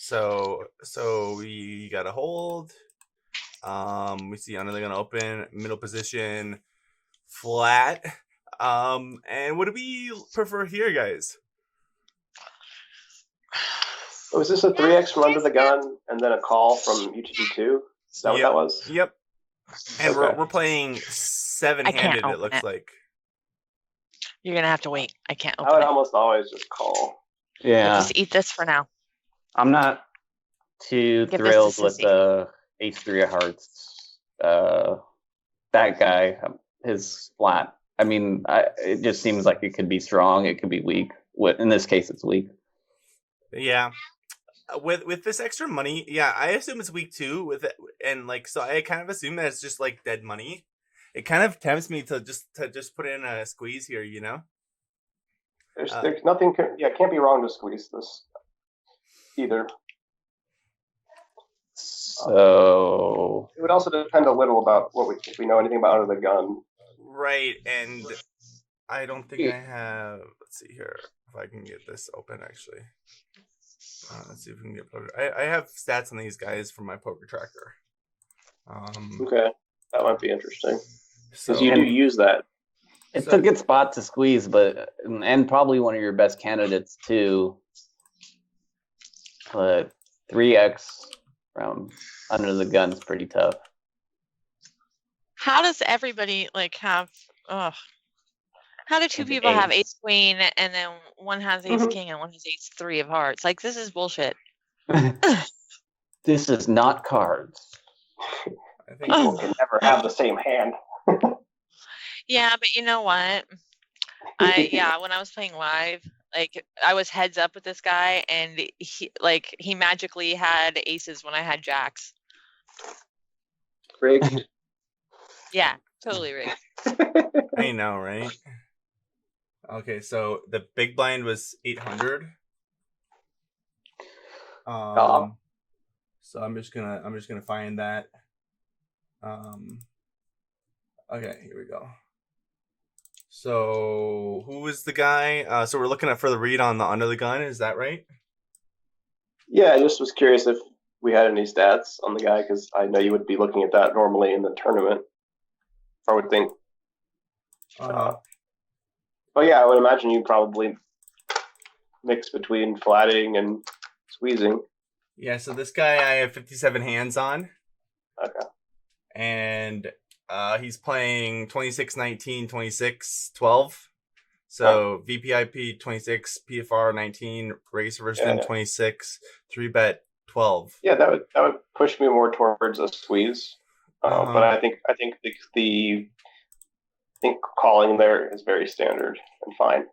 So we got to hold. We see under the gun open, middle position, flat. And what do we prefer here, guys? Was this a 3x from under the gun and then a call from UTG2? Is that what that was? Yep. And Okay. we're playing seven-handed, it looks like. You're going to have to wait. I can't open I would it. almost always just call. Yeah. Just eat this for now. I'm not too Give thrilled this to with Sissy. the ace-3 of hearts. That guy, his flat. I mean, it just seems like it could be strong. It could be weak. In this case, it's weak. Yeah. With this extra money, yeah, I assume it's weak too. With it, and like, so I kind of assume that it's just like dead money. It kind of tempts me to just put in a squeeze here, you know. There's nothing. Yeah, it can't be wrong to squeeze this either. So it would also depend a little about if we know anything about under the gun. Right, and I don't think I have. Let's see here if I can get this open. Actually, let's see if we can get poker. I have stats on these guys from my poker tracker. Okay, that might be interesting because So, you do use that. it's a good spot to squeeze, and probably one of your best candidates too. But 3x from under the gun's pretty tough. How does everybody have? How do two people have ace queen and then one has ace king and one has ace 3 of hearts? Like, this is bullshit. This is not cards. I think People can never have the same hand. Yeah, but you know what? When I was playing live, I was heads up with this guy, and he magically had aces when I had jacks. Rigged. Yeah, totally rigged. I know, right? Okay, so the big blind was 800. So I'm just gonna find that. Okay, here we go. So who was the guy? So we're looking at for the read on the under the gun. Is that right? Yeah, I just was curious if we had any stats on the guy because I know you would be looking at that normally in the tournament. I would think. But yeah, I would imagine you probably mix between flatting and squeezing. Yeah, so this guy I have 57 hands on. Okay. And he's playing 26-19, 26-12. So VPIP 26, PFR 19, race versus 26, 3-bet 12. Yeah, that would push me more towards a squeeze. But I think calling there is very standard and fine.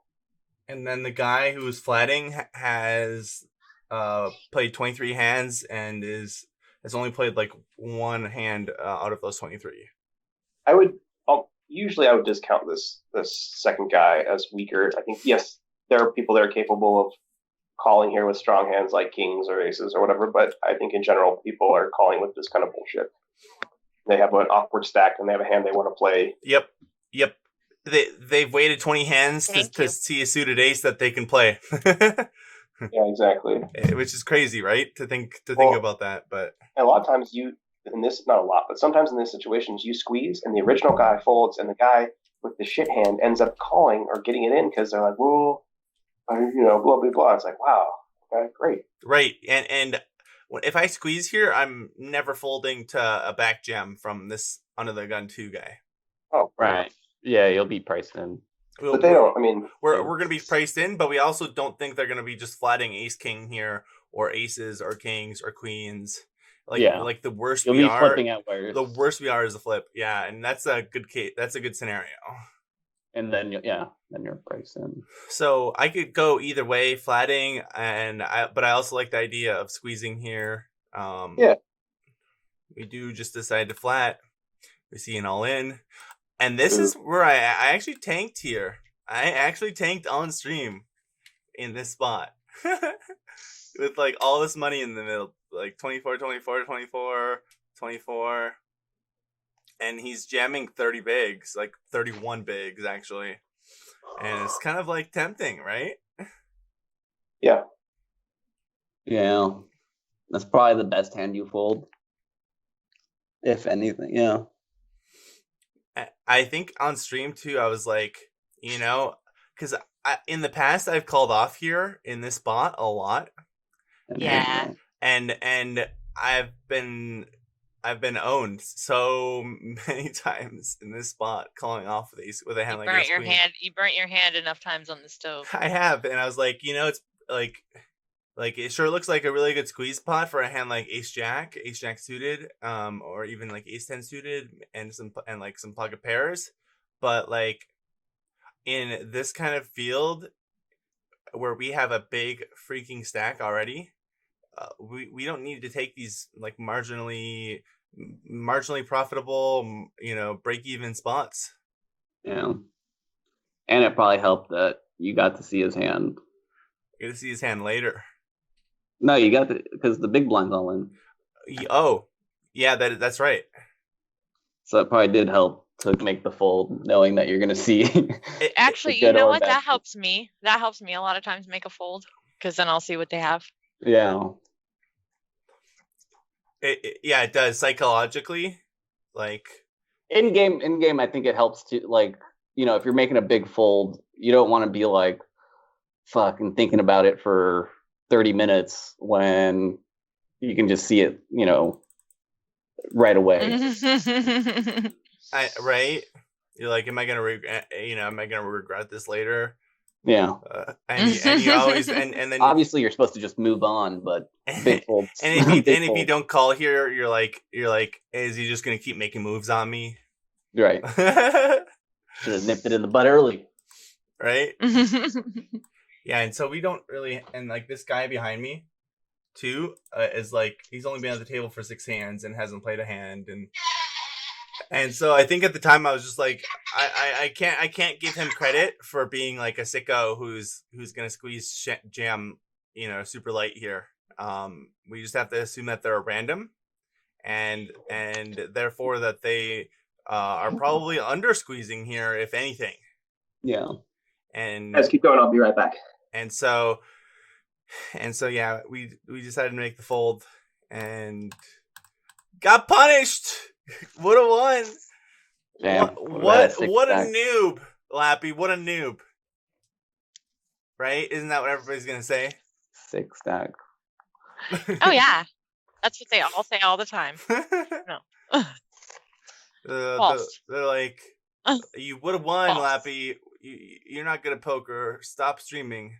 And then the guy who's flatting has played 23 hands and has only played like one hand out of those 23. I would discount this second guy as weaker. I think yes, there are people that are capable of calling here with strong hands like kings or aces or whatever, but I think in general people are calling with this kind of bullshit. They have an awkward stack and they have a hand they want to play. Yep. They've waited 20 hands to see a suited ace that they can play. Yeah, exactly. Which is crazy, right? To think about that, but a lot of times not a lot, but sometimes in these situations you squeeze and the original guy folds and the guy with the shit hand ends up calling or getting it in because they're like, well, blah blah blah. It's like, wow, okay, great. Right, and if I squeeze here, I'm never folding to a back jam from this under the gun 2 guy. Oh, right. Yeah, you'll be priced in. But they don't. I mean, we're going to be priced in, but we also don't think they're going to be just flatting ace king here or aces or kings or queens. Like the worst you'll we be are. Flipping out wires. The worst we are is the flip. Yeah, and that's a good case. That's a good scenario. And then you're priced in. So I could go either way, flatting, but I also like the idea of squeezing here. We do just decide to flat. We see an all in. And this is where I actually tanked here. I actually tanked on stream in this spot. With like all this money in the middle. Like 24, 24, 24, 24. And he's jamming 30 bigs. Like 31 bigs, actually. And it's kind of like tempting, right? Yeah. Yeah. That's probably the best hand you fold, if anything. Yeah. I think on stream too, I was like, because in the past I've called off here in this spot a lot, Yeah. and I've been owned so many times in this spot calling off with a hand like ace queen. You burnt your hand enough times on the stove. I have, and I was like, it's like it sure looks like a really good squeeze spot for a hand like ace jack suited, or even like ace 10 suited, and some pocket pairs. But like in this kind of field where we have a big freaking stack already, we don't need to take these like marginally profitable, break even spots. Yeah. And it probably helped that you got to see his hand. You get to see his hand later. No, you got to, because the big blind's all in. Oh, yeah, that's right. So it probably did help to make the fold, knowing that you're going to see. Actually, you know what? That helps me. That helps me a lot of times make a fold, because then I'll see what they have. Yeah. It does psychologically. Like in game, I think it helps to, like, if you're making a big fold, you don't want to be like fucking thinking about it for 30 minutes when you can just see it, right away. Right? You're like, am I gonna regret this later? Yeah. And you always and then obviously you're supposed to just move on, but big folds. and if you don't call here, you're like, is he just gonna keep making moves on me? Right. Should have nipped it in the bud early. Right? Yeah, and so we don't really, and like this guy behind me too, is like, he's only been at the table for 6 hands and hasn't played a hand, and so I think at the time I was just like, I can't give him credit for being like a sicko who's gonna squeeze jam, super light here. We just have to assume that they're random, and therefore that they are probably under squeezing here, if anything. Yeah. And guys, keep going. I'll be right back. And so yeah, we decided to make the fold and got punished. Would have won. Damn. What a noob, Lappy. What a noob. Right? Isn't that what everybody's gonna say? 6 stack. Oh yeah, that's what they all say all the time. No. They're like, you would have won, Lappy. You're not good at poker. Stop streaming.